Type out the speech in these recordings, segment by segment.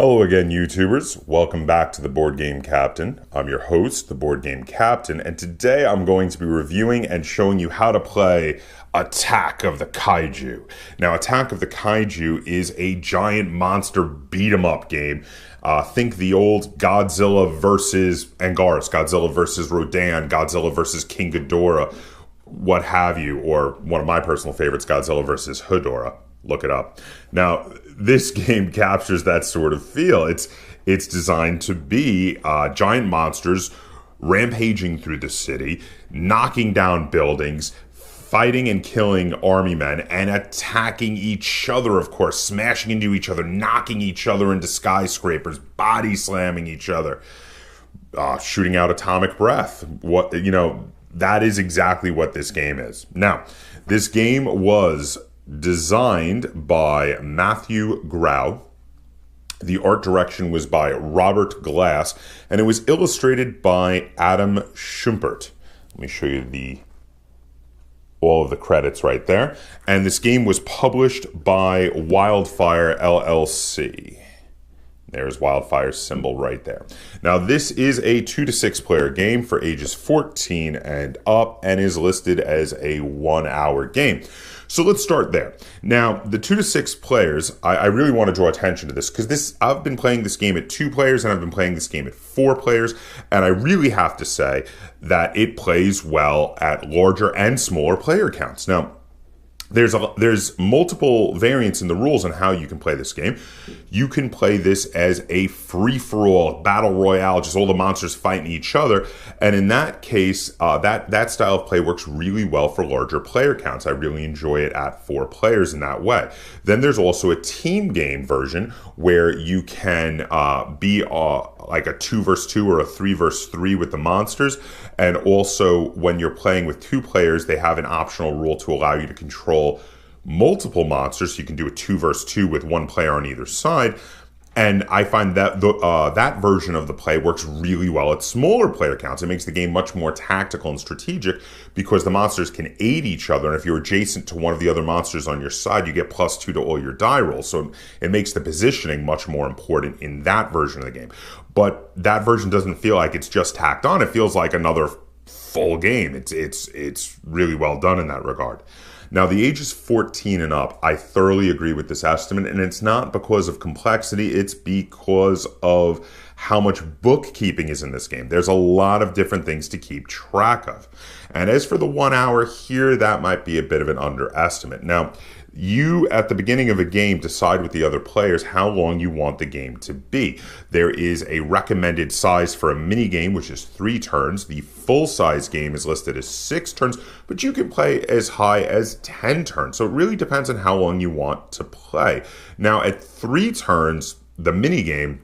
Hello again, YouTubers. Welcome back to the Board Game Captain. I'm your host, the Board Game Captain, and today I'm going to be reviewing and showing you how to play Attack of the Kaiju. Now, Attack of the Kaiju is a giant monster beat-em-up game. Think the old Godzilla versus Anguirus, Godzilla versus Rodan, Godzilla versus King Ghidorah, what have you, or one of my personal favorites, Godzilla versus Hedorah. Look it up. Now, this game captures that sort of feel. It's designed to be giant monsters rampaging through the city, knocking down buildings, fighting and killing army men, and attacking each other, of course, smashing into each other, knocking each other into skyscrapers, body slamming each other, shooting out atomic breath. That is exactly what this game is. Now, this game was designed by Matthew Grau. The art direction was by Robert Glass, and it was illustrated by Adam Schumpert. Let me show you all of the credits right there. And this game was published by Wildfire LLC. There's Wildfire's symbol right there. Now, this is a 2 to 6 player game for ages 14 and up, and is listed as a 1-hour game. So let's start there. Now, the 2 to 6 players, I really want to draw attention to this, because I've been playing this game at 2 players, and I've been playing this game at 4 players, and I really have to say that it plays well at larger and smaller player counts. Now, there's multiple variants in the rules on how you can play this game. You can play this as a free-for-all battle royale, just all the monsters fighting each other. And in that case, that style of play works really well for larger player counts. I really enjoy it at 4 players in that way. Then there's also a team game version where you can be like a 2 versus 2 or a 3 versus 3 with the monsters. And also, when you're playing with 2 players, they have an optional rule to allow you to control multiple monsters. So you can do a 2 versus 2 with 1 player on either side. And I find that that version of the play works really well at smaller player counts. It makes the game much more tactical and strategic because the monsters can aid each other. And if you're adjacent to one of the other monsters on your side, you get +2 to all your die rolls. So it makes the positioning much more important in that version of the game. But that version doesn't feel like it's just tacked on. It feels like another full game. It's really well done in that regard. Now, the ages 14 and up, I thoroughly agree with this estimate, and it's not because of complexity, it's because of how much bookkeeping is in this game. There's a lot of different things to keep track of. And as for the 1 hour here, that might be a bit of an underestimate. Now, you, at the beginning of a game, decide with the other players how long you want the game to be. There is a recommended size for a mini game, which is 3 turns. The full-size game is listed as 6 turns, but you can play as high as 10 turns. So it really depends on how long you want to play. Now, at 3 turns, the mini game,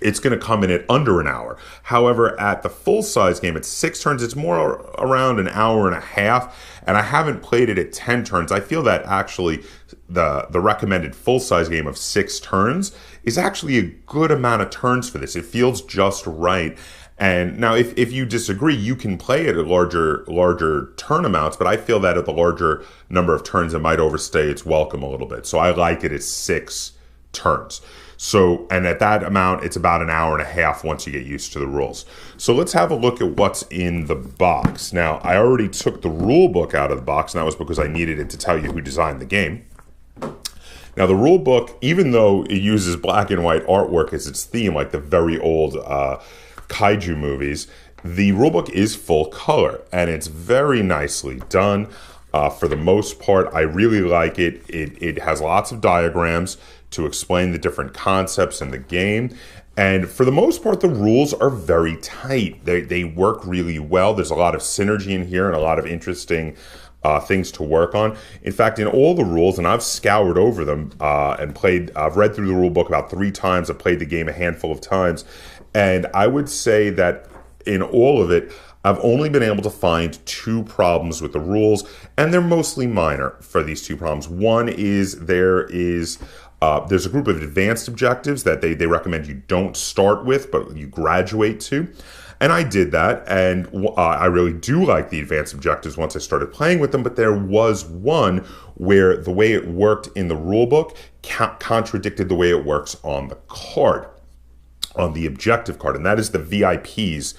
it's going to come in at under an hour. However, at the full-size game, at 6 turns, it's more around an hour and a half, and I haven't played it at 10 turns. I feel that actually the recommended full-size game of 6 turns is actually a good amount of turns for this. It feels just right. And now, if you disagree, you can play it at larger turn amounts, but I feel that at the larger number of turns, it might overstay its welcome a little bit. So I like it at 6 turns. So, and at that amount, it's about an hour and a half once you get used to the rules. So let's have a look at what's in the box. Now, I already took the rule book out of the box, and that was because I needed it to tell you who designed the game. Now, the rule book, even though it uses black and white artwork as its theme, like the very old Kaiju movies, the rule book is full color, and it's very nicely done. For the most part, I really like it. It has lots of diagrams to explain the different concepts in the game. And for the most part, the rules are very tight. They work really well. There's a lot of synergy in here and a lot of interesting things to work on. In fact, in all the rules, and I've scoured over them and I've read through the rule book about 3 times. I've played the game a handful of times. And I would say that in all of it, I've only been able to find 2 problems with the rules, and they're mostly minor for these 2 problems. One is there's a group of advanced objectives that they recommend you don't start with, but you graduate to. And I did that, and I really do like the advanced objectives once I started playing with them, but there was one where the way it worked in the rulebook contradicted the way it works on the card, on the objective card, and that is the VIP's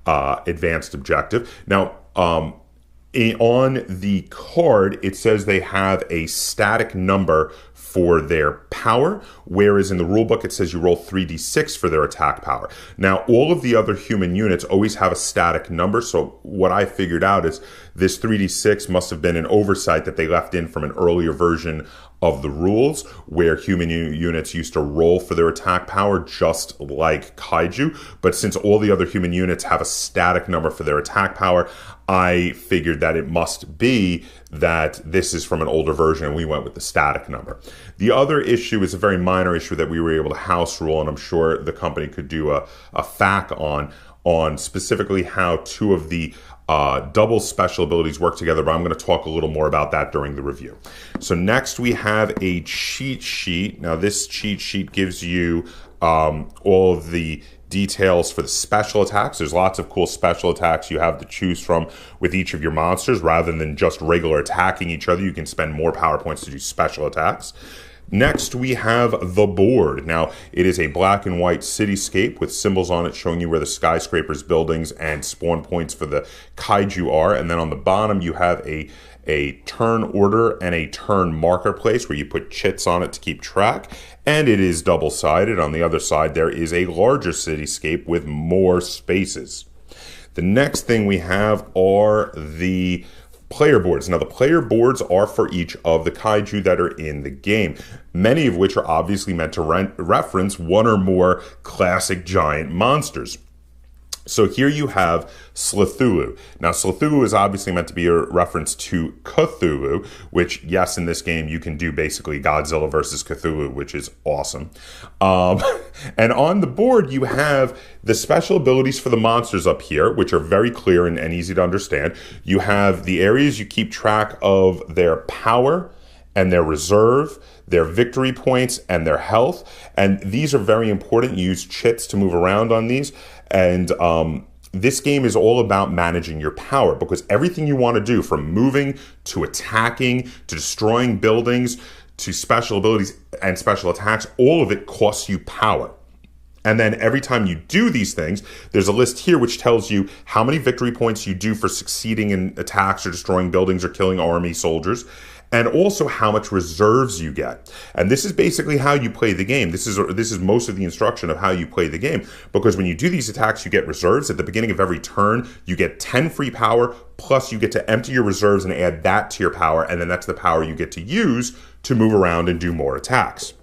advanced objective. Now, on the card, it says they have a static number for their power, whereas in the rulebook it says you roll 3d6 for their attack power. Now, all of the other human units always have a static number, so what I figured out is this 3d6 must have been an oversight that they left in from an earlier version of the rules, where human units used to roll for their attack power just like Kaiju, but since all the other human units have a static number for their attack power, I figured that it must be that this is from an older version, and we went with the static number. The other issue is a very minor issue that we were able to house rule, and I'm sure the company could do a FAQ on specifically how two of the double special abilities work together, but I'm going to talk a little more about that during the review. So next we have a cheat sheet. Now this cheat sheet gives you all of the details for the special attacks. There's lots of cool special attacks you have to choose from with each of your monsters. Rather than just regular attacking each other, you can spend more power points to do special attacks. Next, we have the board. Now, it is a black and white cityscape with symbols on it showing you where the skyscrapers, buildings, and spawn points for the kaiju are. And then on the bottom, you have a turn order and a turn marker place where you put chits on it to keep track. And it is double-sided. On the other side, there is a larger cityscape with more spaces. The next thing we have are the player boards. Now, the player boards are for each of the kaiju that are in the game, many of which are obviously meant to reference one or more classic giant monsters. So here you have Slithulu. Now, Slithulu is obviously meant to be a reference to Cthulhu, which, yes, in this game, you can do basically Godzilla versus Cthulhu, which is awesome. And on the board, you have the special abilities for the monsters up here, which are very clear and easy to understand. You have the areas you keep track of their power and their reserve, their victory points, and their health. And these are very important. You use chits to move around on these. And this game is all about managing your power, because everything you want to do, from moving to attacking to destroying buildings to special abilities and special attacks, all of it costs you power. And then every time you do these things, there's a list here which tells you how many victory points you do for succeeding in attacks or destroying buildings or killing army soldiers, and also how much reserves you get. And this is basically how you play the game. This is most of the instruction of how you play the game, because when you do these attacks, you get reserves. At the beginning of every turn, you get 10 free power, plus you get to empty your reserves and add that to your power, and then that's the power you get to use to move around and do more attacks.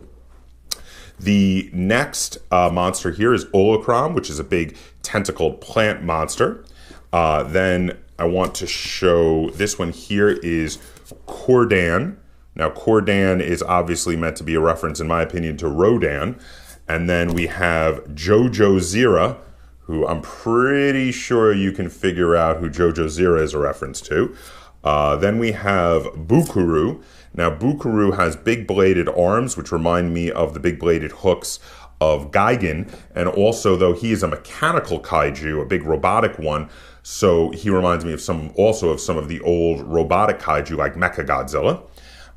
The next monster here is Olocron, which is a big tentacled plant monster. Then I want to show this one here is Cordan. Now, Cordan is obviously meant to be a reference, in my opinion, to Rodan. And then we have Jojo Zira, who I'm pretty sure you can figure out who Jojo Zira is a reference to. Then we have Bukuru. Now, Bukuru has big bladed arms, which remind me of the big bladed hooks of Gigan. And also, though he is a mechanical kaiju, a big robotic one, so he reminds me of some of the old robotic kaiju like Mechagodzilla.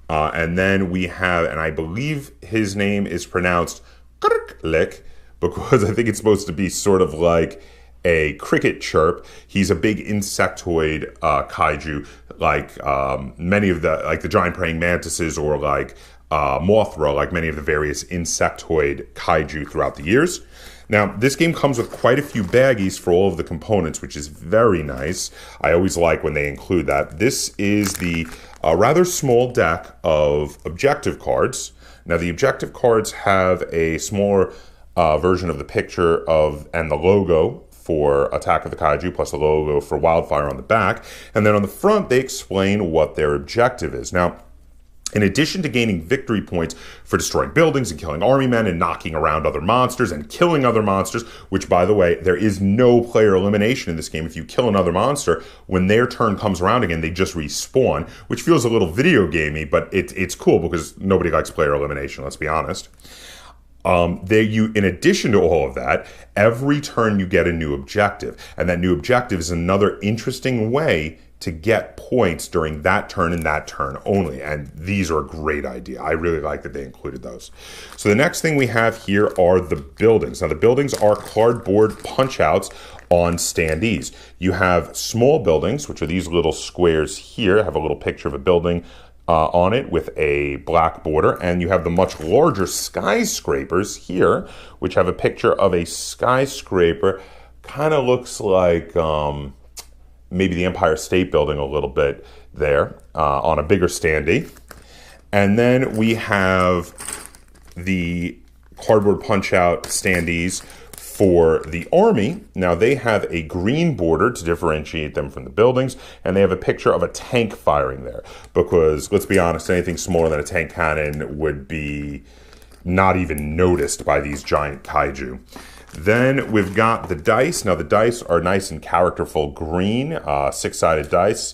And then we have, and I believe his name is pronounced Krklik, because I think it's supposed to be sort of like a cricket chirp. He's a big insectoid kaiju, like many of the giant praying mantises, or like Mothra, like many of the various insectoid kaiju throughout the years. Now, this game comes with quite a few baggies for all of the components, which is very nice. I always like when they include that. This is the rather small deck of objective cards. Now, the objective cards have a smaller version of the picture and the logo for Attack of the Kaiju, plus the logo for Wildfire on the back. And then on the front, they explain what their objective is. Now, in addition to gaining victory points for destroying buildings and killing army men and knocking around other monsters and killing other monsters, which, by the way, there is no player elimination in this game. If you kill another monster, when their turn comes around again, they just respawn, which feels a little video gamey, but it's cool because nobody likes player elimination, let's be honest. In addition to all of that, every turn you get a new objective, and that new objective is another interesting way to get points during that turn and that turn only. And these are a great idea. I really like that they included those. So the next thing we have here are the buildings. Now the buildings are cardboard punch outs on standees. You have small buildings, which are these little squares here. I have a little picture of a building on it with a black border, and you have the much larger skyscrapers here, which have a picture of a skyscraper. Kind of looks like maybe the Empire State Building a little bit there on a bigger standee. And then we have the cardboard punch out standees for the Army. Now they have a green border to differentiate them from the buildings, and they have a picture of a tank firing there, because let's be honest, anything smaller than a tank cannon would be not even noticed by these giant kaiju. Then we've got the dice. Now the dice are nice and characterful green, six-sided dice.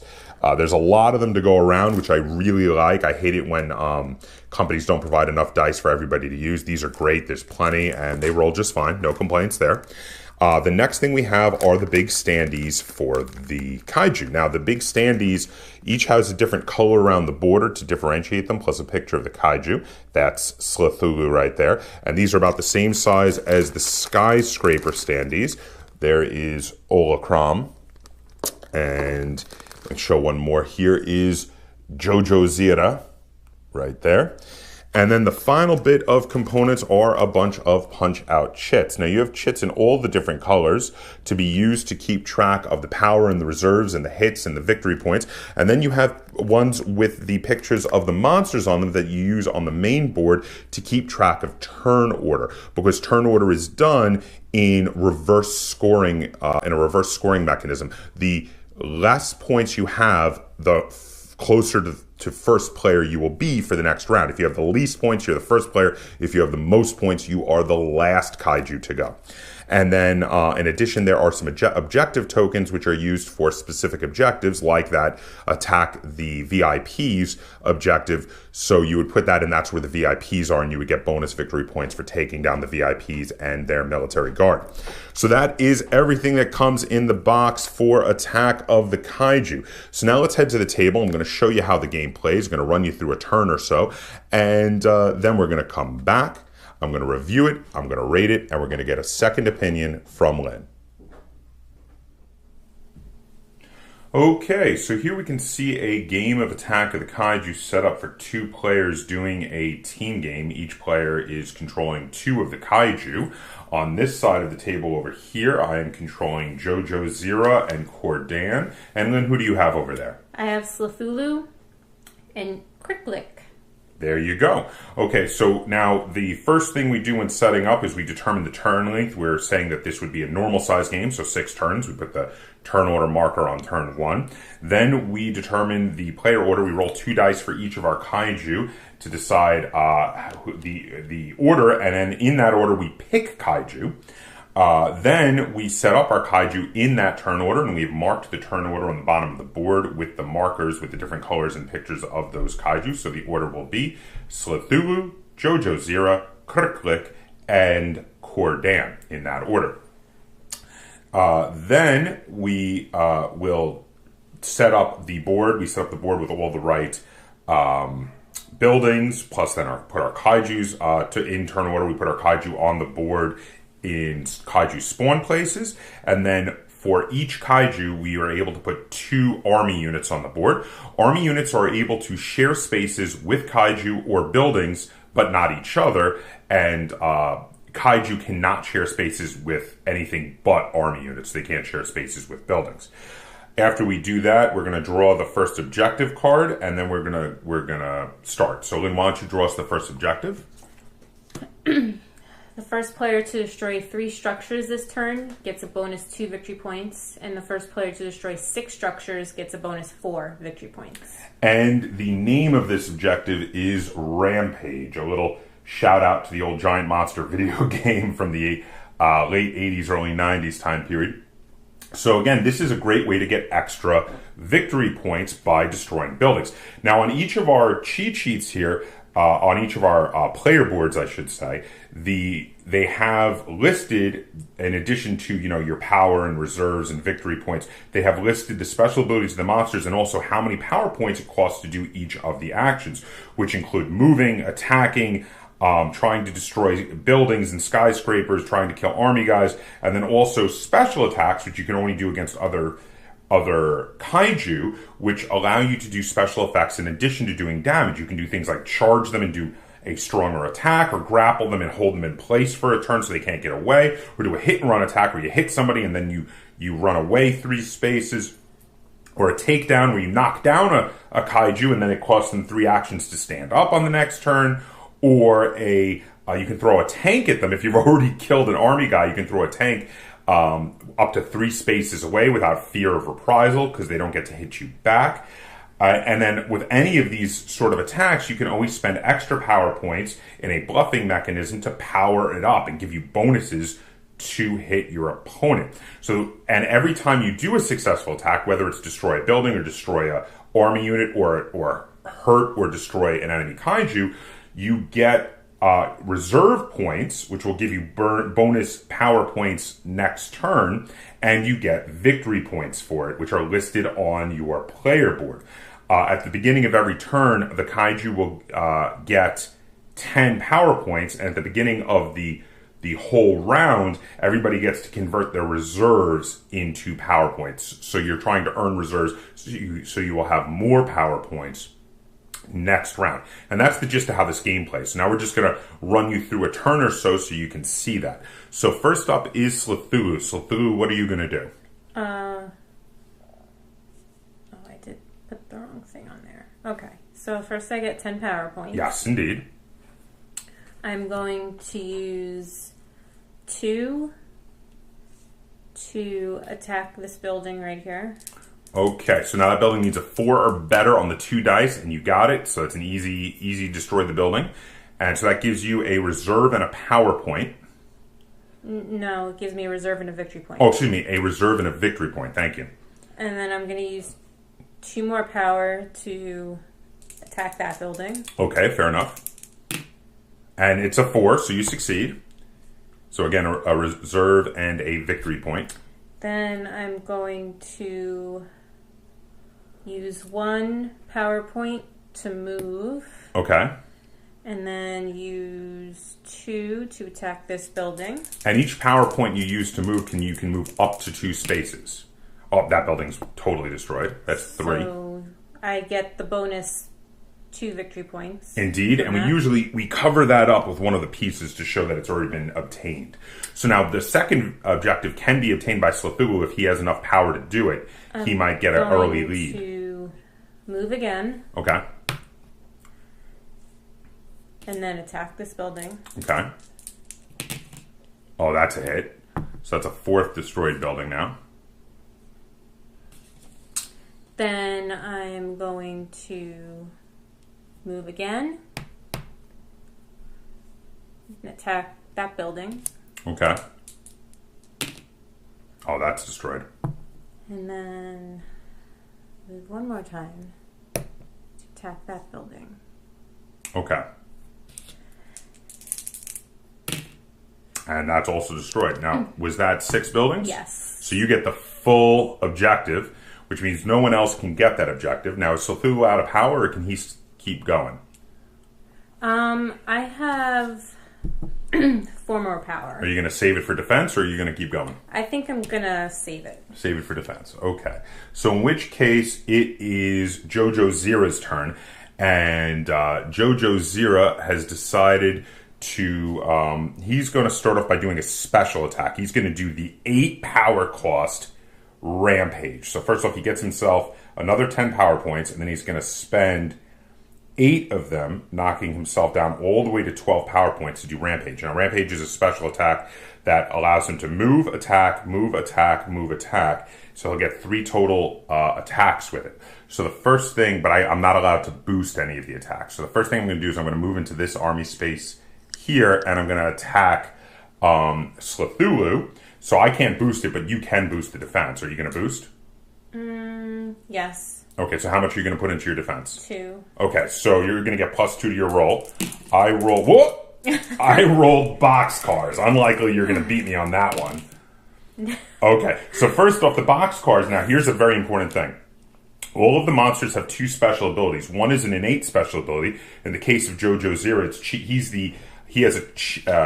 There's a lot of them to go around, which I really like. I hate it when companies don't provide enough dice for everybody to use. These are great. There's plenty, and they roll just fine. No complaints there. The next thing we have are the big standees for the kaiju. Now, the big standees each has a different color around the border to differentiate them, plus a picture of the kaiju. That's Slithulu right there. And these are about the same size as the skyscraper standees. There is Olakram, and let's show one more. Here is Jojo Zira right there. And then the final bit of components are a bunch of punch-out chits. Now you have chits in all the different colors to be used to keep track of the power and the reserves and the hits and the victory points. And then you have ones with the pictures of the monsters on them that you use on the main board to keep track of turn order, because turn order is done in reverse scoring, in a reverse scoring mechanism. The less points you have, the closer to first player you will be for the next round. If you have the least points, you're the first player. If you have the most points, you are the last kaiju to go. And then in addition, there are some objective tokens which are used for specific objectives, like that attack the VIPs objective. So you would put that in, that's where the VIPs are, and you would get bonus victory points for taking down the VIPs and their military guard. So that is everything that comes in the box for Attack of the Kaiju. So now let's head to the table. I'm going to show you how the game plays. I'm going to run you through a turn or so, and then we're going to come back. I'm going to review it, I'm going to rate it, and we're going to get a second opinion from Lynn. Okay, so here we can see a game of Attack of the Kaiju set up for two players doing a team game. Each player is controlling two of the Kaiju. On this side of the table over here, I am controlling Jojo Zira and Cordan. And Lynn, who do you have over there? I have Slithulu and Cricklick. There you go. Okay, so now the first thing we do when setting up is we determine the turn length. We're saying that this would be a normal size game, so 6 turns. We put the turn order marker on turn 1. Then we determine the player order. We roll 2 dice for each of our kaiju to decide the order, and then in that order we pick kaiju. Then we set up our kaiju in that turn order, and we've marked the turn order on the bottom of the board with the markers with the different colors and pictures of those kaiju. So the order will be Slithulu, Jojo Zira, Kirklick, and Cordan in that order. Then we will set up the board. We set up the board with all the right buildings, plus then put our kaijus in turn order. We put our kaiju on the board in kaiju spawn places, and then for each kaiju we are able to put 2 army units on the board. Army units are able to share spaces with kaiju or buildings, but not each other, and kaiju cannot share spaces with anything but army units. They can't share spaces with buildings. After we do that, we're going to draw the first objective card, and then we're gonna start. So Lynn, why don't you draw us the first objective? The first player to destroy 3 structures this turn gets a bonus 2 victory points, and the first player to destroy 6 structures gets a bonus 4 victory points. And the name of this objective is Rampage, a little shout out to the old giant monster video game from the late 80s, early 90s time period. So again, this is a great way to get extra victory points by destroying buildings. Now on each of our cheat sheets here, on each of our player boards, I should say, they have listed, in addition to your power and reserves and victory points, they have listed the special abilities of the monsters and also how many power points it costs to do each of the actions, which include moving, attacking, trying to destroy buildings and skyscrapers, trying to kill army guys, and then also special attacks, which you can only do against other kaiju, which allow you to do special effects in addition to doing damage. You can do things like charge them and do a stronger attack, or grapple them and hold them in place for a turn so they can't get away, or do a hit and run attack where you hit somebody and then you run away 3 spaces, or a takedown where you knock down a kaiju and then it costs them 3 actions to stand up on the next turn, or you can throw a tank at them. If you've already killed an army guy, you can throw a tank up to 3 spaces away without fear of reprisal because they don't get to hit you back. And then with any of these sort of attacks, you can always spend extra power points in a bluffing mechanism to power it up and give you bonuses to hit your opponent. So, and every time you do a successful attack, whether it's destroy a building or destroy a army unit or hurt or destroy an enemy kaiju, you get reserve points, which will give you bonus power points next turn, and you get victory points for it, which are listed on your player board. At the beginning of every turn, the kaiju will get 10 power points, and at the beginning of the whole round, everybody gets to convert their reserves into power points. So you're trying to earn reserves, so you will have more power points next round. And that's the gist of how this game plays. So now we're just going to run you through a turn or so you can see that. So first up is Slithulu. Slithulu, what are you going to do? Oh, I did put the wrong thing on there. Okay, so first I get 10 power points. Yes, indeed. I'm going to use 2 to attack this building right here. Okay, so now that building needs a 4 or better on the 2 dice, and you got it. So it's an easy destroy the building. And so that gives you a reserve and a power point. No, it gives me a reserve and a victory point. Oh, excuse me, a reserve and a victory point. Thank you. And then I'm going to use 2 more power to attack that building. Okay, fair enough. And it's a 4, so you succeed. So again, a reserve and a victory point. Then I'm going to use 1 power point to move. Okay. And then use 2 to attack this building. And each power point you use to move, you can move up to 2 spaces. Oh, that building's totally destroyed. That's 3. So I get the bonus 2 victory points. Indeed, and we cover that up with one of the pieces to show that it's already been obtained. So now the second objective can be obtained by Slithulu if he has enough power to do it. He might get an early lead. To move again. Okay. And then attack this building. Okay. Oh, that's a hit. So that's a 4th destroyed building now. Then I'm going to move again and attack that building. Okay. Oh, that's destroyed. And then move 1 more time to attack that building. Okay. And that's also destroyed. Now, was that 6 buildings? Yes. So you get the full objective, which means no one else can get that objective. Now, is Slithulu out of power, or can he keep going? I have 4 more power. Are you going to save it for defense, or are you going to keep going? I think I'm going to save it. Save it for defense. Okay. So in which case, it is Jojo Zira's turn. And Jojo Zira has decided to... he's going to start off by doing a special attack. He's going to do the 8 power cost Rampage. So first off, he gets himself another 10 power points, and then he's going to spend 8 of them, knocking himself down all the way to 12 power points to do Rampage. Now, Rampage is a special attack that allows him to move, attack, move, attack, move, attack. So he'll get 3 total attacks with it. So the first thing, but I'm not allowed to boost any of the attacks. So the first thing I'm going to do is I'm going to move into this army space here, and I'm going to attack Slithulu. So I can't boost it, but you can boost the defense. Are you going to boost? Yes. Okay, so how much are you going to put into your defense? 2. Okay, so you're going to get +2 to your roll. I roll... Whoop! I rolled boxcars. Unlikely you're going to beat me on that one. Okay, so first off, the boxcars. Now, here's a very important thing. All of the monsters have 2 special abilities. One is an innate special ability. In the case of JoJo Zero, he has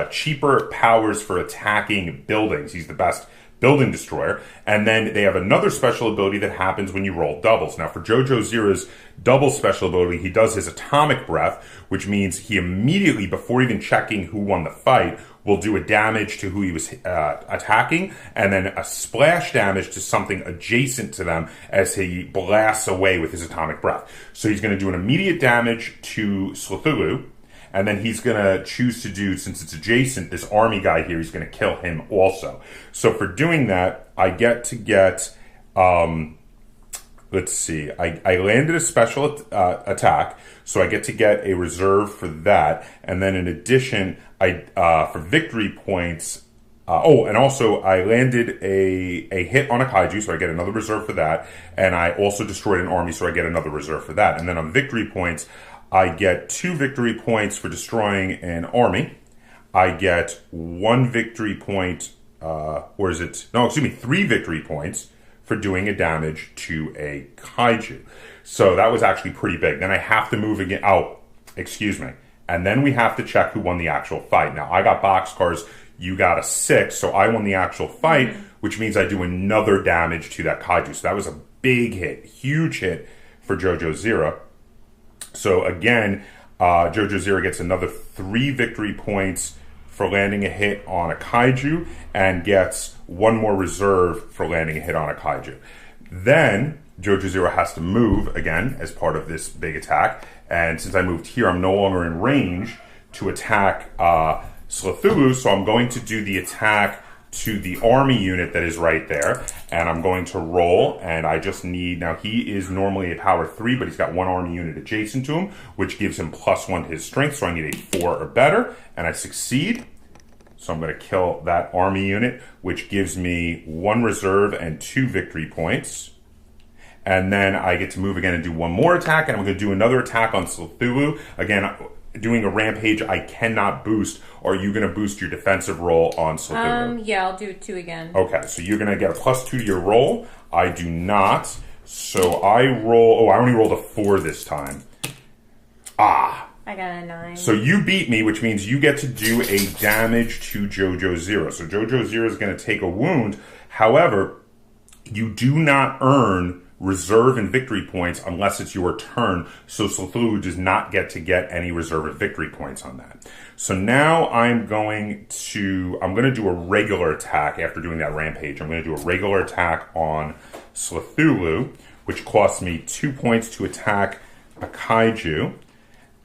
cheaper powers for attacking buildings. He's the best building destroyer. And then they have another special ability that happens when you roll doubles. Now, for JoJo Zero's double special ability, he does his atomic breath, which means he immediately, before even checking who won the fight, will do a damage to who he was attacking, and then a splash damage to something adjacent to them as he blasts away with his atomic breath. So he's going to do an immediate damage to Cthulhu, and then he's going to choose to do, since it's adjacent, this army guy here, he's going to kill him also. So for doing that, I get to get, let's see, I landed a special attack, so I get to get a reserve for that. And then in addition, for victory points, and also I landed a hit on a kaiju, so I get another reserve for that. And I also destroyed an army, so I get another reserve for that. And then on victory points, I get 2 victory points for destroying an army. I get 1 victory point, 3 victory points for doing a damage to a kaiju. So that was actually pretty big. Then I have to move again. And then we have to check who won the actual fight. Now, I got boxcars, you got a 6, so I won the actual fight, which means I do another damage to that kaiju. So that was a big hit, huge hit for JoJo Zero. So again, JoJo Zero gets another 3 victory points for landing a hit on a kaiju, and gets 1 more reserve for landing a hit on a kaiju. Then JoJo Zero has to move again as part of this big attack, and since I moved here, I'm no longer in range to attack Cthulhu, so I'm going to do the attack to the army unit that is right there, and I'm going to roll, and I just need, now he is normally a power 3, but he's got 1 army unit adjacent to him, which gives him +1 to his strength, so I need a 4 or better, and I succeed. So I'm going to kill that army unit, which gives me 1 reserve and 2 victory points. And then I get to move again and do 1 more attack, and I'm going to do another attack on Cthulhu. Again, doing a rampage, I cannot boost. Or are you going to boost your defensive roll on Cthulhu? Yeah, I'll do 2 again. Okay, so you're going to get a +2 to your roll. I do not. So I roll, I only rolled a 4 this time. I got a 9. So you beat me, which means you get to do a damage to JoJo Zero. So JoJo Zero is going to take a wound. However, you do not earn reserve and victory points unless it's your turn. So Cthulhu does not get any reserve and victory points on that. So now I'm going to do a regular attack after doing that rampage. I'm going to do a regular attack on Cthulhu, which costs me 2 points to attack a kaiju.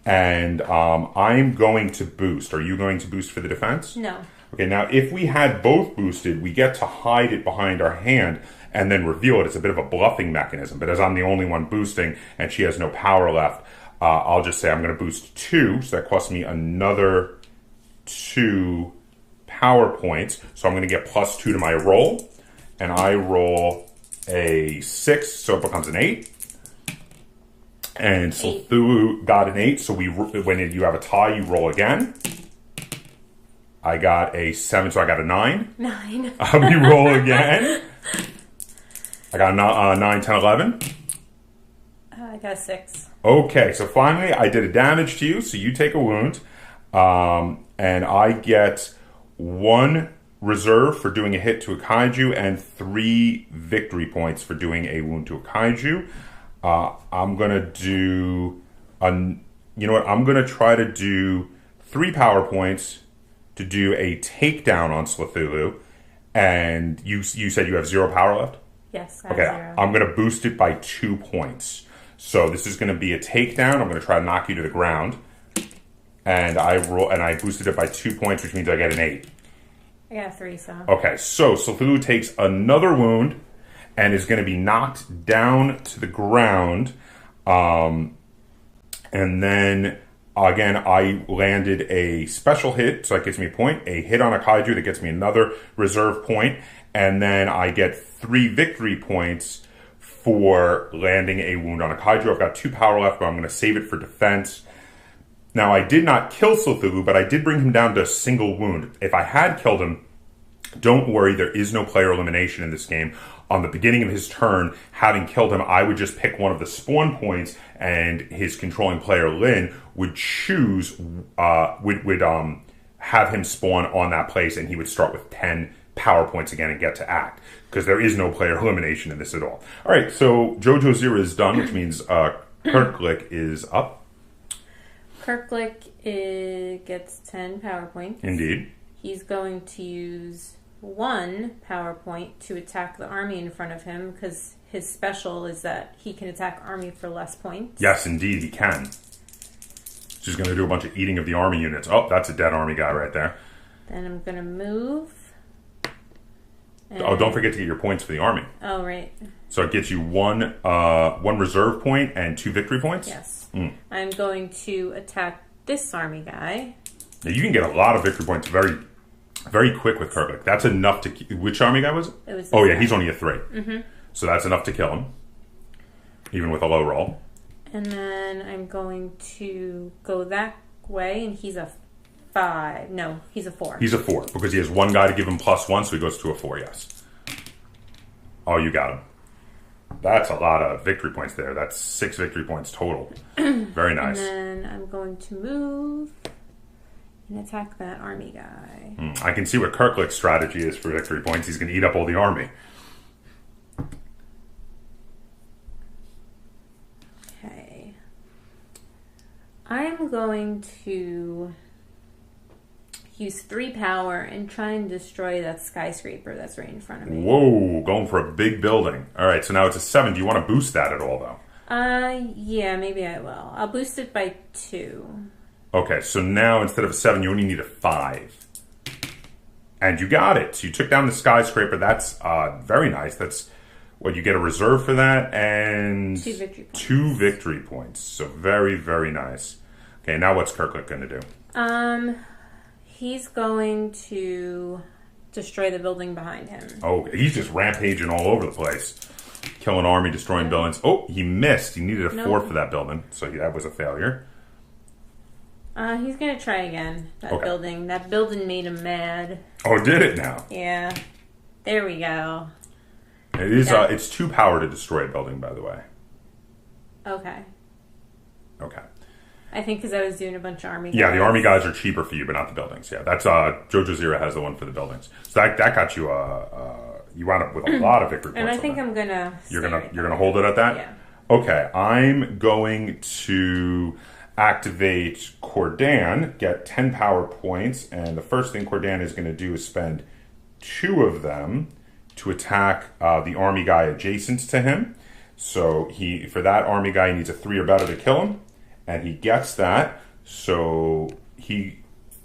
And I'm going to boost. Are you going to boost for the defense? No. Okay, now if we had both boosted, we get to hide it behind our hand and then reveal it. It's a bit of a bluffing mechanism. But as I'm the only one boosting and she has no power left, I'll just say I'm going to boost 2. So that costs me another 2 power points. So I'm going to get +2 to my roll. And I roll a 6, so it becomes an 8. And Cthulhu got an 8, so when you have a tie, you roll again. I got a 7, so I got a 9. 9. We roll again. I got a 9, 10, 11. I got a 6. Okay, so finally I did a damage to you, so you take a wound. And I get 1 reserve for doing a hit to a kaiju and 3 victory points for doing a wound to a kaiju. I'm going to do, I'm going to try to do 3 power points to do a takedown on Cthulhu. And you said you have 0 power left? Yes, I have okay, 0. I'm going to boost it by 2 points. So this is going to be a takedown. I'm going to try to knock you to the ground. And I boosted it by 2 points, which means I get an 8. I got a 3, so. Okay, so Cthulhu takes another wound and is going to be knocked down to the ground. And then, again, I landed a special hit, so that gets me a point. A hit on a kaiju that gets me another reserve point. And then I get 3 victory points for landing a wound on a kaiju. I've got 2 power left, but I'm going to save it for defense. Now, I did not kill Cthulhu, but I did bring him down to a single wound. If I had killed him, don't worry, there is no player elimination in this game. On the beginning of his turn, having killed him, I would just pick one of the spawn points, and his controlling player, Lynn, would choose, would have him spawn on that place, and he would start with 10 power points again and get to act, because there is no player elimination in this at all. All right, so Jojo Zero is done, which means Kirklick is up. Kirklick gets 10 power points. Indeed. He's going to use 1 power point to attack the army in front of him, because his special is that he can attack army for less points. Yes, indeed, he can. She's going to do a bunch of eating of the army units. Oh, that's a dead army guy right there. Then I'm going to move. Oh, don't forget to get your points for the army. Oh, right. So it gets you one reserve point and 2 victory points? Yes. I'm going to attack this army guy. Now, you can get a lot of victory points very, very quick with Kirklick. That's enough to... Which army guy was it? It was yeah, he's only a 3. So that's enough to kill him, even with a low roll. And then I'm going to go that way, and he's a 5. No, he's a 4. He's a 4, because he has 1 guy to give him +1, so he goes to a 4, yes. Oh, you got him. That's a lot of victory points there. That's 6 victory points total. Very nice. And then I'm going to move and attack that army guy. I can see what Kirklick's strategy is for victory points. He's going to eat up all the army. Okay. I'm going to use 3 power and try and destroy that skyscraper that's right in front of me. Whoa, going for a big building. All right, so now it's a 7. Do you want to boost that at all, though? Yeah, maybe I will. I'll boost it by 2. Okay, so now instead of a 7, you only need a 5. And you got it. So you took down the skyscraper. That's very nice. That's what you get a reserve for that, and 2 victory points. 2 victory points. So very, very nice. Okay, now what's Kirklick going to do? He's going to destroy the building behind him. Oh, he's just rampaging all over the place. Killing army, destroying buildings. Oh, he missed. He needed a 4 for that building, so that was a failure. He's going to try again. That building made him mad. Oh, did it now? Yeah. There we go. It is. It's 2 power to destroy a building, by the way. Okay. Okay. I think because I was doing a bunch of army guys. Yeah, the army guys are cheaper for you, but not the buildings. Yeah, that's Jojo Zero has the one for the buildings. So that got you. You wound up with a lot of victory points. And I think I'm gonna. You're gonna hold it at that. Yeah. Okay, I'm going to activate Cordan, get 10 power points, and the first thing Cordan is going to do is spend 2 of them to attack the army guy adjacent to him. So for that army guy, he needs a 3 or better to kill him. And he gets that, so he,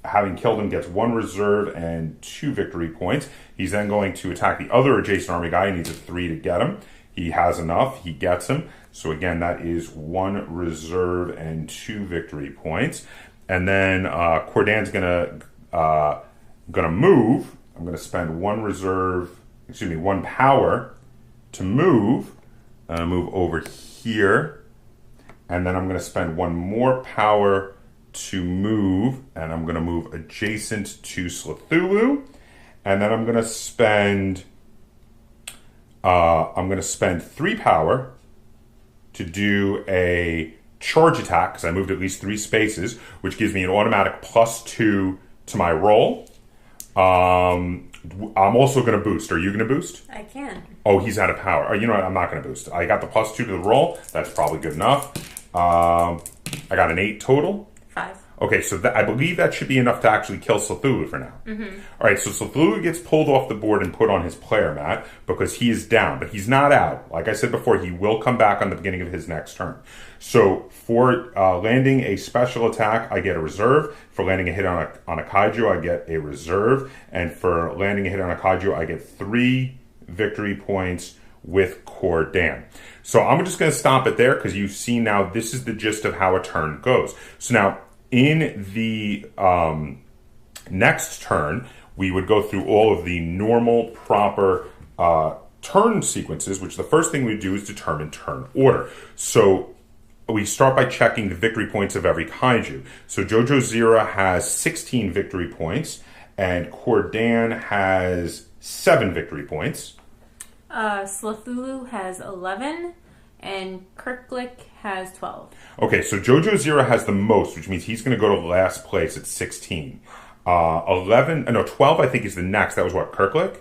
having killed him, gets 1 reserve and 2 victory points. He's then going to attack the other adjacent army guy. He needs a 3 to get him. He has enough. He gets him. So again, that is 1 reserve and 2 victory points. And then Cordan's gonna move. I'm gonna spend 1 power to move. Move over here. And then I'm going to spend 1 more power to move, and I'm going to move adjacent to Cthulhu. And then I'm going to spend 3 power to do a charge attack, because I moved at least 3 spaces, which gives me an automatic +2 to my roll. I'm also going to boost. Are you going to boost? I can. Oh, he's out of power. Oh, you know what? I'm not going to boost. I got the +2 to the roll. That's probably good enough. I got an 8 total. 5. Okay, so I believe that should be enough to actually kill Cthulhu for now. All right, so Cthulhu gets pulled off the board and put on his player mat because he is down, but he's not out. Like I said before, he will come back on the beginning of his next turn. So for landing a special attack, I get a reserve. For landing a hit on a kaiju, I get a reserve. And for landing a hit on a kaiju, I get 3 victory points with Cordan. So I'm just going to stop it there because you've seen now this is the gist of how a turn goes. So now in the next turn, we would go through all of the normal, proper turn sequences, which the first thing we do is determine turn order. So we start by checking the victory points of every kaiju. So Jojo Zira has 16 victory points, and Cordan has 7 victory points. Slathulu has 11, and Kirklick has 12. Okay, so Jojo Zira has the most, which means he's going to go to last place at 16. 12 I think is the next. That was what, Kirklick?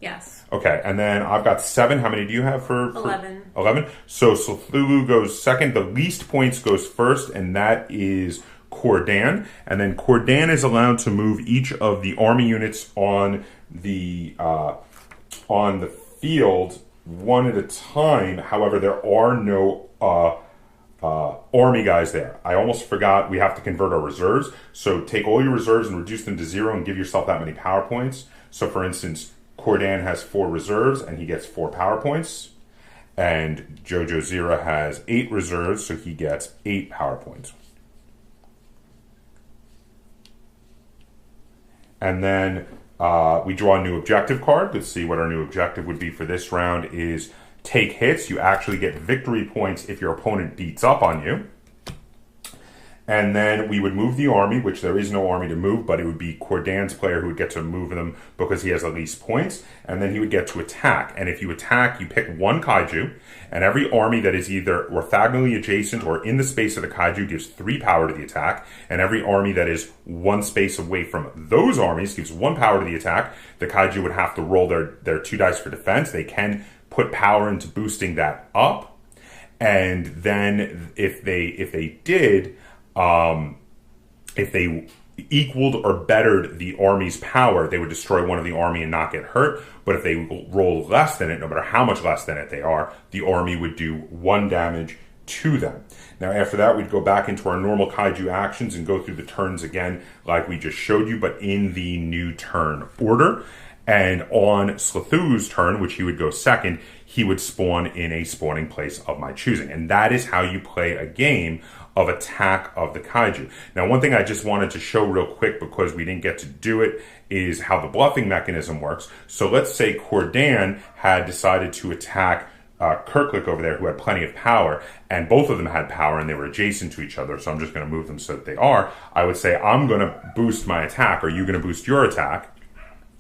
Yes. Okay, and then I've got 7. How many do you have for 11? 11. So Slathulu goes second. The least points goes first, and that is Cordan. And then Cordan is allowed to move each of the army units on the field one at a time. However, there are no army guys there. I almost forgot we have to convert our reserves. So take all your reserves and reduce them to 0 and give yourself that many power points. So for instance, Cordan has 4 reserves and he gets 4 power points. And Jojo Zira has 8 reserves, so he gets 8 power points. And then we draw a new objective card. Let's see what our new objective would be for this round is take hits. You actually get victory points if your opponent beats up on you. And then we would move the army, which there is no army to move, but it would be Cordan's player who would get to move them because he has the least points. And then he would get to attack. And if you attack, you pick one kaiju, and every army that is either orthogonally adjacent or in the space of the kaiju gives 3 power to the attack. And every army that is one space away from those armies gives 1 power to the attack. The kaiju would have to roll their 2 dice for defense. They can put power into boosting that up. And then if they did... if they equaled or bettered the army's power, they would destroy one of the army and not get hurt. But if they roll less than it, no matter how much less than it they are, the army would do 1 damage to them. Now, after that, we'd go back into our normal kaiju actions and go through the turns again, like we just showed you, but in the new turn order. And on Slathulu's turn, which he would go second, he would spawn in a spawning place of my choosing. And that is how you play a game of Attack of the Kaiju. Now, one thing I just wanted to show real quick because we didn't get to do it is how the bluffing mechanism works. So let's say Cordan had decided to attack Kirklick over there, who had plenty of power, and both of them had power and they were adjacent to each other, so I'm just going to move them so that they are. I would say, I'm going to boost my attack. Are you going to boost your attack?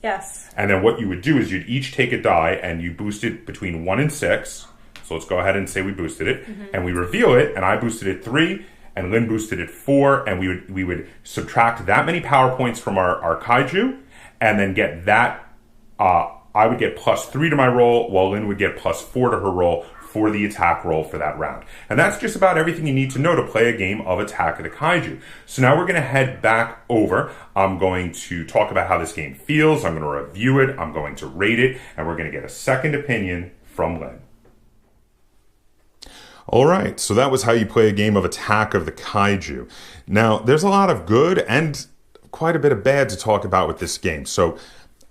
Yes. And then what you would do is you'd each take a die and you boost it between 1 and 6. So let's go ahead and say we boosted it. Mm-hmm. And we reveal it, and I boosted it 3, and Lynn boosted it 4, and we would subtract that many power points from our kaiju, and then get that, I would get +3 to my roll, while Lynn would get +4 to her roll for the attack roll for that round. And that's just about everything you need to know to play a game of Attack of the Kaiju. So now we're going to head back over. I'm going to talk about how this game feels. I'm going to review it. I'm going to rate it. And we're going to get a second opinion from Lynn. All right, so that was how you play a game of Attack of the Kaiju. Now, there's a lot of good and quite a bit of bad to talk about with this game. So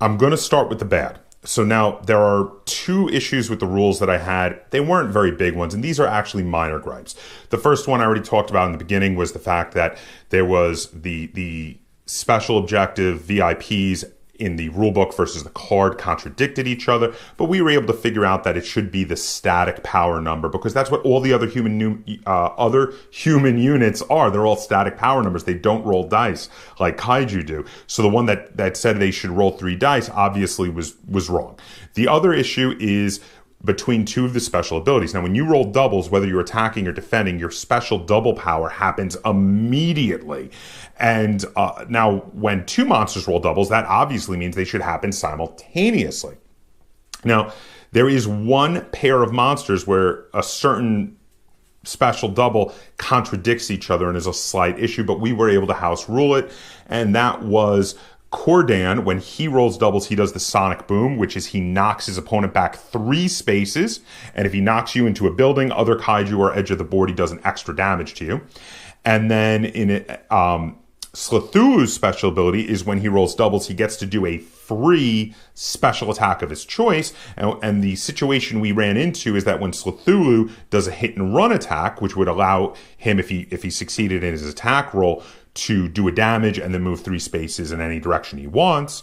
I'm going to start with the bad. So now there are 2 issues with the rules that I had. They weren't very big ones, and these are actually minor gripes. The first one I already talked about in the beginning was the fact that there was the special objective VIPs in the rulebook versus the card contradicted each other, but we were able to figure out that it should be the static power number because that's what all the other human units are. They're all static power numbers. They don't roll dice like Kaiju do. So the one that said they should roll 3 dice obviously was wrong. The other issue is between 2 of the special abilities. Now, when you roll doubles, whether you're attacking or defending, your special double power happens immediately. And now, when 2 monsters roll doubles, that obviously means they should happen simultaneously. Now, there is one pair of monsters where a certain special double contradicts each other and is a slight issue, but we were able to house rule it, and that was Cordan. When he rolls doubles, he does the sonic boom, which is he knocks his opponent back 3 spaces. And if he knocks you into a building, other kaiju or edge of the board, he does an extra damage to you. And then in Slathulu's special ability is when he rolls doubles, he gets to do a free special attack of his choice. And the situation we ran into is that when Slathulu does a hit and run attack, which would allow him, if he succeeded in his attack roll, to do a damage and then move 3 spaces in any direction he wants.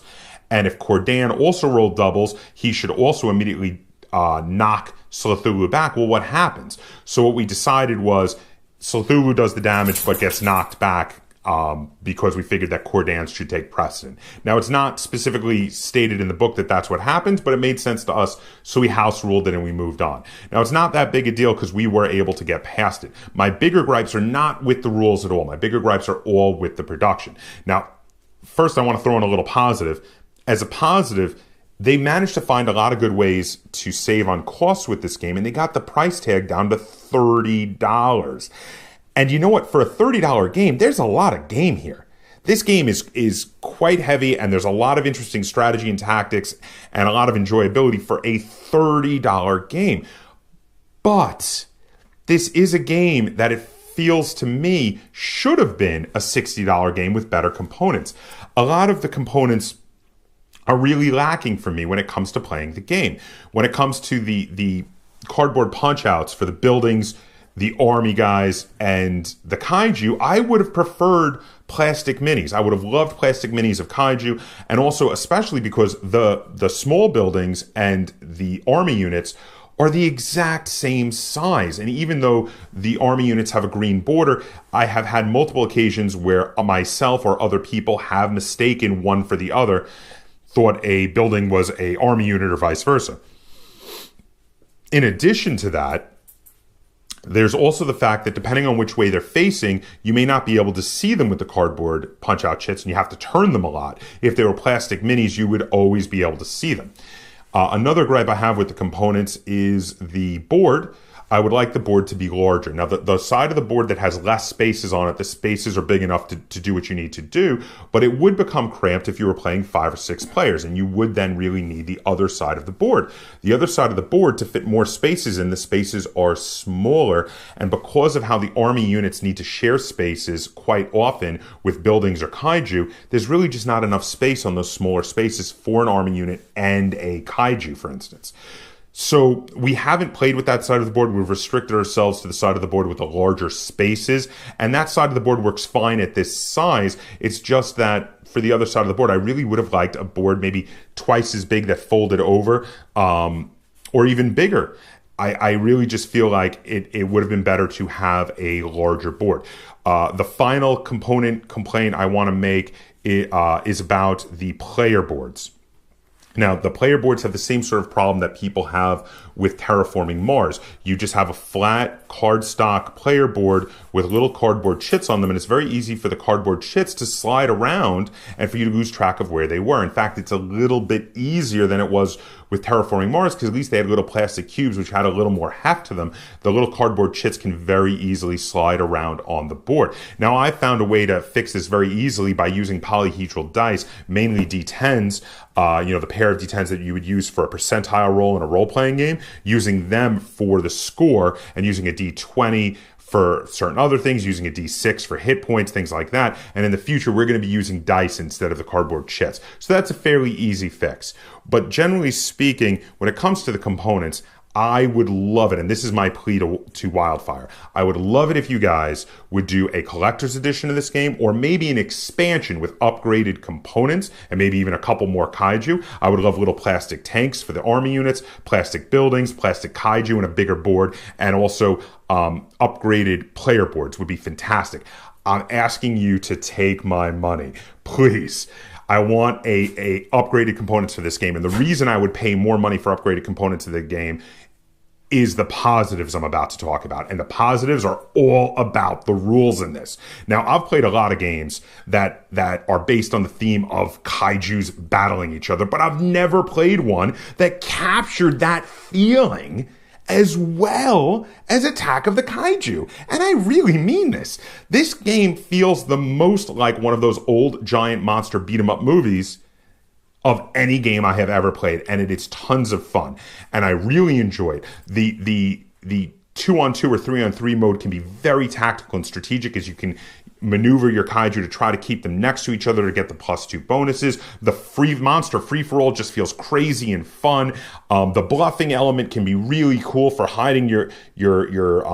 And if Cordan also rolled doubles, he should also immediately knock Cthulhu back. Well, what happens? So what we decided was Cthulhu does the damage but gets knocked back because we figured that core dance should take precedent. Now, it's not specifically stated in the book that that's what happens, but it made sense to us, so we house ruled it and we moved on. Now, it's not that big a deal because we were able to get past it. My bigger gripes are not with the rules at all. My bigger gripes are all with the production. Now, first, I want to throw in a little positive. As a positive, they managed to find a lot of good ways to save on costs with this game, and they got the price tag down to $30. And you know what? For a $30 game, there's a lot of game here. This game is quite heavy, and there's a lot of interesting strategy and tactics and a lot of enjoyability for a $30 game. But this is a game that it feels to me should have been a $60 game with better components. A lot of the components are really lacking for me when it comes to playing the game. When it comes to the cardboard punch-outs for the buildings, the army guys, and the kaiju, I would have preferred plastic minis. I would have loved plastic minis of kaiju, and also especially because the small buildings and the army units are the exact same size. And even though the army units have a green border, I have had multiple occasions where myself or other people have mistaken one for the other, thought a building was a army unit or vice versa. In addition to that, there's also the fact that depending on which way they're facing, you may not be able to see them with the cardboard punch-out chits, and you have to turn them a lot. If they were plastic minis, you would always be able to see them. Another gripe I have with the components is the board. I would like the board to be larger. Now, the side of the board that has less spaces on it, the spaces are big enough to do what you need to do, but it would become cramped if you were playing 5 or 6 players, and you would then really need the other side of the board. The other side of the board, to fit more spaces in, the spaces are smaller, and because of how the army units need to share spaces quite often with buildings or kaiju, there's really just not enough space on those smaller spaces for an army unit and a kaiju, for instance. So we haven't played with that side of the board. We've restricted ourselves to the side of the board with the larger spaces. And that side of the board works fine at this size. It's just that for the other side of the board, I really would have liked a board maybe twice as big that folded over, or even bigger. I really just feel like it would have been better to have a larger board. The final complaint I want to make is about the player boards. Now, the player boards have the same sort of problem that people have with Terraforming Mars. You just have a flat cardstock player board with little cardboard chits on them, and it's very easy for the cardboard chits to slide around and for you to lose track of where they were. In fact, it's a little bit easier than it was with Terraforming Mars because at least they had little plastic cubes which had a little more heft to them. The little cardboard chits can very easily slide around on the board. Now, I found a way to fix this very easily by using polyhedral dice, mainly D10s, the pair of D10s that you would use for a percentile roll in a role-playing game, using them for the score and using a D20 for certain other things, using a D6 for hit points, things like that. And in the future, we're going to be using dice instead of the cardboard chits. So that's a fairly easy fix. But generally speaking, when it comes to the components, I would love it, and this is my plea to Wildfire. I would love it if you guys would do a collector's edition of this game, or maybe an expansion with upgraded components, and maybe even a couple more kaiju. I would love little plastic tanks for the army units, plastic buildings, plastic kaiju, and a bigger board, and also upgraded player boards would be fantastic. I'm asking you to take my money, please. I want a upgraded components for this game, and the reason I would pay more money for upgraded components of the game is the positives I'm about to talk about. And the positives are all about the rules in this. Now, I've played a lot of games that are based on the theme of kaijus battling each other, but I've never played one that captured that feeling as well as Attack of the Kaiju. And I really mean this. This game feels the most like one of those old giant monster beat-em-up movies of any game I have ever played, and it's tons of fun. And I really enjoyed the 2-on-2 or 3-on-3 mode can be very tactical and strategic as you can maneuver your kaiju to try to keep them next to each other to get the +2 bonuses. The monster free-for-all just feels crazy and fun. The bluffing element can be really cool for hiding your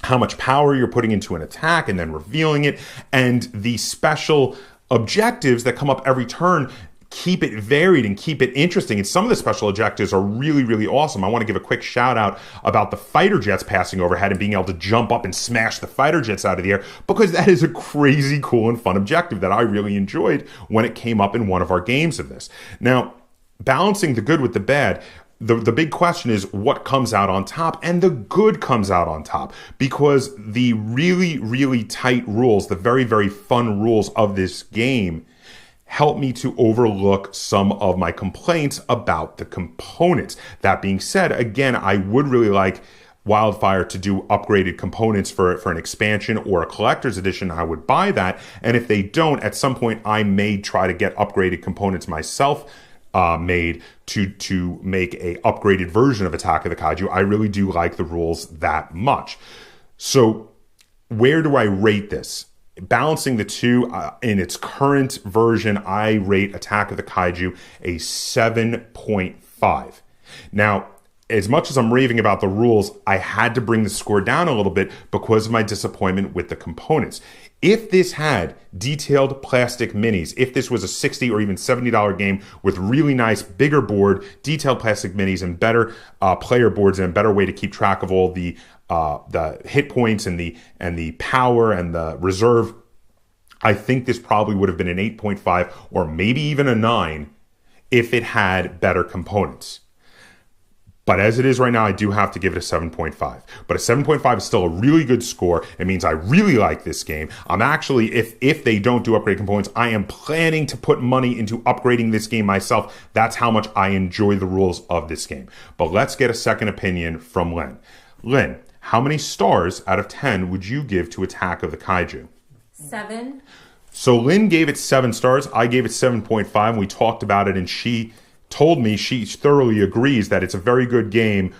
how much power you're putting into an attack and then revealing it. And the special objectives that come up every turn keep it varied and keep it interesting. And some of the special objectives are really, really awesome. I want to give a quick shout out about the fighter jets passing overhead and being able to jump up and smash the fighter jets out of the air, because that is a crazy cool and fun objective that I really enjoyed when it came up in one of our games of this. Now, balancing the good with the bad, the big question is what comes out on top, and the good comes out on top, because the really, really tight rules, the very, very fun rules of this game help me to overlook some of my complaints about the components. That being said, again, I would really like Wildfire to do upgraded components for an expansion or a collector's edition. I would buy that. And if they don't, at some point I may try to get upgraded components myself made to make a upgraded version of Attack of the Kaiju. I really do like the rules that much. So where do I rate this? Balancing the two, in its current version, I rate Attack of the Kaiju a 7.5. Now, as much as I'm raving about the rules, I had to bring the score down a little bit because of my disappointment with the components. If this had detailed plastic minis, if this was a $60 or even $70 game with really nice bigger board, detailed plastic minis, and better player boards, and a better way to keep track of all the hit points and the power and the reserve, I think this probably would have been an 8.5 or maybe even a 9 if it had better components. But as it is right now, I do have to give it a 7.5. But a 7.5 is still a really good score. It means I really like this game. I'm actually, if they don't do upgrade components, I am planning to put money into upgrading this game myself. That's how much I enjoy the rules of this game. But let's get a second opinion from Lynn. Lynn, how many stars out of 10 would you give to Attack of the Kaiju? 7. So Lynn gave it 7 stars. I gave it 7.5. We talked about it, and she told me she thoroughly agrees that it's a very good game,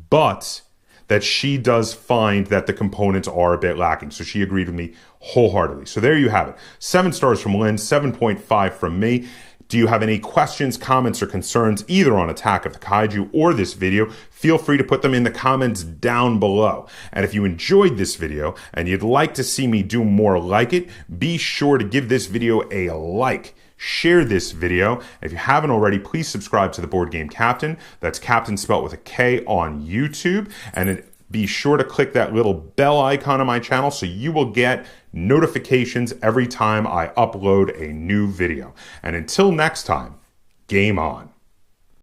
but that she does find that the components are a bit lacking. So she agreed with me wholeheartedly. So there you have it. 7 stars from Lynn, 7.5 from me. Do you have any questions, comments, or concerns either on Attack of the Kaiju or this video? Feel free to put them in the comments down below. And if you enjoyed this video and you'd like to see me do more like it, be sure to give this video a like. Share this video. If you haven't already, please subscribe to the Board Game Captain. That's Captain spelled with a K on YouTube. And be sure to click that little bell icon on my channel so you will get notifications every time I upload a new video. And until next time, game on.